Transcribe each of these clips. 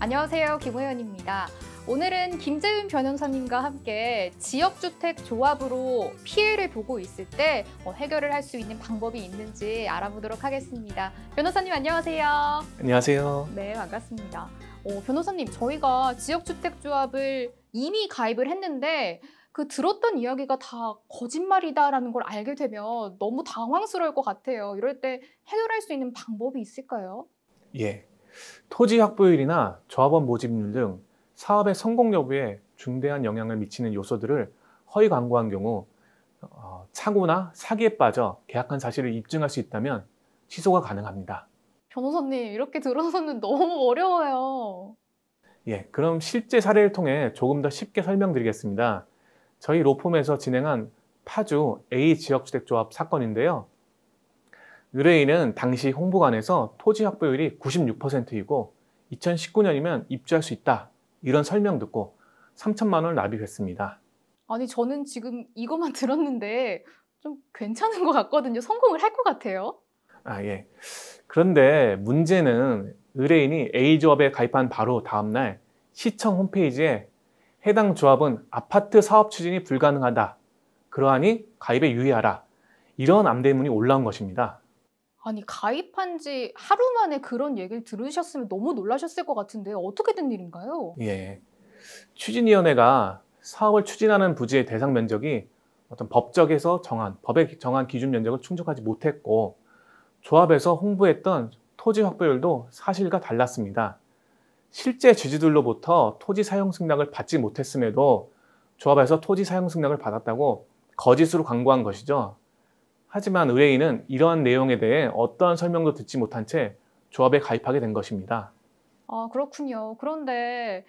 안녕하세요. 김호연입니다. 오늘은 김재윤 변호사님과 함께 지역주택 조합으로 피해를 보고 있을 때 해결을 할 수 있는 방법이 있는지 알아보도록 하겠습니다. 변호사님 안녕하세요. 안녕하세요. 네, 반갑습니다. 변호사님, 저희가 지역주택 조합을 이미 가입을 했는데 들었던 이야기가 다 거짓말이다라는 걸 알게 되면 너무 당황스러울 것 같아요. 이럴 때 해결할 수 있는 방법이 있을까요? 예. 토지 확보율이나 조합원 모집률 등 사업의 성공 여부에 중대한 영향을 미치는 요소들을 허위 광고한 경우 착오나 사기에 빠져 계약한 사실을 입증할 수 있다면 취소가 가능합니다. 변호사님, 이렇게 들어서는 너무 어려워요. 예, 그럼 실제 사례를 통해 조금 더 쉽게 설명드리겠습니다. 저희 로펌에서 진행한 파주 A 지역주택조합 사건인데요. 의뢰인은 당시 홍보관에서 토지 확보율이 96%이고 2019년이면 입주할 수 있다, 이런 설명 듣고 3천만 원을 납입했습니다. 아니, 저는 지금 이것만 들었는데 좀 괜찮은 것 같거든요. 성공을 할 것 같아요. 예. 그런데 문제는 의뢰인이 A조합에 가입한 바로 다음날 시청 홈페이지에 해당 조합은 아파트 사업 추진이 불가능하다, 그러하니 가입에 유의하라, 이런 안내문이 올라온 것입니다. 아니, 가입한 지 하루 만에 그런 얘기를 들으셨으면 너무 놀라셨을 것 같은데 어떻게 된 일인가요? 예. 추진위원회가 사업을 추진하는 부지의 대상 면적이 어떤 법에 정한 기준 면적을 충족하지 못했고, 조합에서 홍보했던 토지 확보율도 사실과 달랐습니다. 실제 주주들로부터 토지 사용 승낙을 받지 못했음에도 조합에서 토지 사용 승낙을 받았다고 거짓으로 광고한 것이죠. 하지만 의뢰인은 이러한 내용에 대해 어떠한 설명도 듣지 못한 채 조합에 가입하게 된 것입니다. 아, 그렇군요. 그런데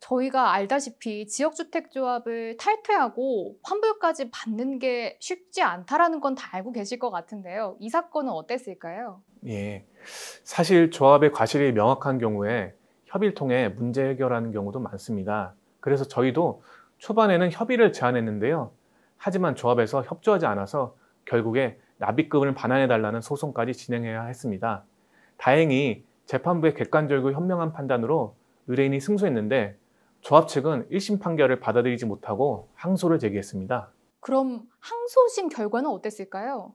저희가 알다시피 지역주택조합을 탈퇴하고 환불까지 받는 게 쉽지 않다라는 건 다 알고 계실 것 같은데요. 이 사건은 어땠을까요? 예. 사실 조합의 과실이 명확한 경우에 협의를 통해 문제 해결하는 경우도 많습니다. 그래서 저희도 초반에는 협의를 제안했는데요. 하지만 조합에서 협조하지 않아서 결국에 납입금을 반환해달라는 소송까지 진행해야 했습니다. 다행히 재판부의 객관적이고 현명한 판단으로 의뢰인이 승소했는데, 조합 측은 1심 판결을 받아들이지 못하고 항소를 제기했습니다. 그럼 항소심 결과는 어땠을까요?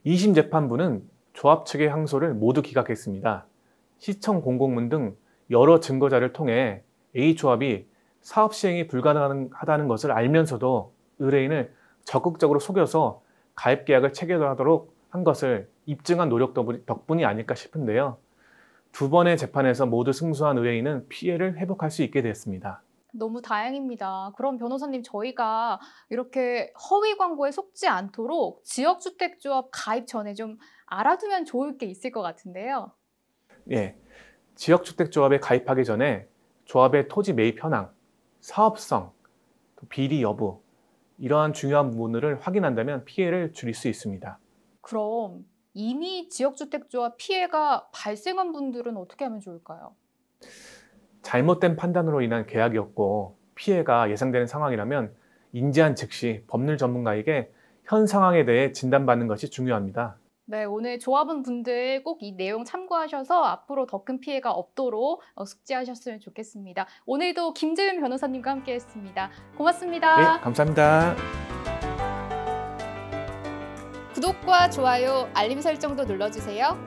2심 재판부는 조합 측의 항소를 모두 기각했습니다. 시청 공고문 등 여러 증거 자료를 통해 A조합이 사업 시행이 불가능하다는 것을 알면서도 의뢰인을 적극적으로 속여서 가입 계약을 체결하도록 한 것을 입증한 노력 덕분이 아닐까 싶은데요. 두 번의 재판에서 모두 승소한 의뢰인은 피해를 회복할 수 있게 됐습니다. 너무 다행입니다. 그럼 변호사님, 저희가 이렇게 허위 광고에 속지 않도록 지역주택조합 가입 전에 좀 알아두면 좋을 게 있을 것 같은데요. 예, 지역주택조합에 가입하기 전에 조합의 토지 매입 현황, 사업성, 또 비리 여부, 이러한 중요한 부분들을 확인한다면 피해를 줄일 수 있습니다. 그럼 이미 지역주택조합 피해가 발생한 분들은 어떻게 하면 좋을까요? 잘못된 판단으로 인한 계약이었고 피해가 예상되는 상황이라면 인지한 즉시 법률 전문가에게 현 상황에 대해 진단받는 것이 중요합니다. 네, 오늘 조합원 분들 꼭 이 내용 참고하셔서 앞으로 더 큰 피해가 없도록 숙지하셨으면 좋겠습니다. 오늘도 김재윤 변호사님과 함께했습니다. 고맙습니다. 네, 감사합니다. 구독과 좋아요, 알림 설정도 눌러주세요.